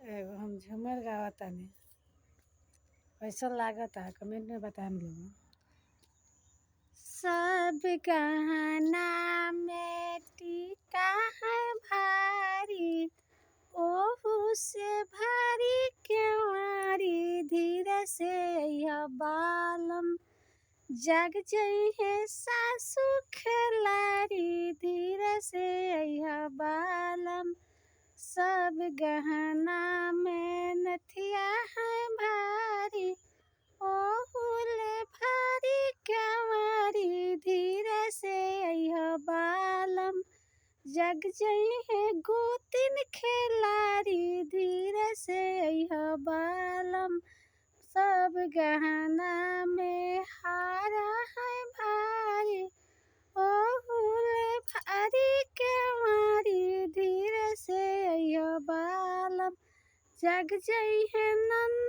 एगो हम झूमर गावतानी, कैसन लागता कमेंट में बताएम लोग। सब गहना में टीका है भारी, ओहू से भारी केवारी, धीरे से यह बालम जग जई है सासू खिलाड़ी, धीरे से यह बालम। सब गहना में नथिया है भारी, ओहुले भारी केवारी, धीरे से यह बालम जग जई है गोतिन खिलाड़ी, धीरे से यह बालम। सब गहना में हारा है भारी, ओहुले भारी केवारी, धीरे से यह बालम जग जई है नंद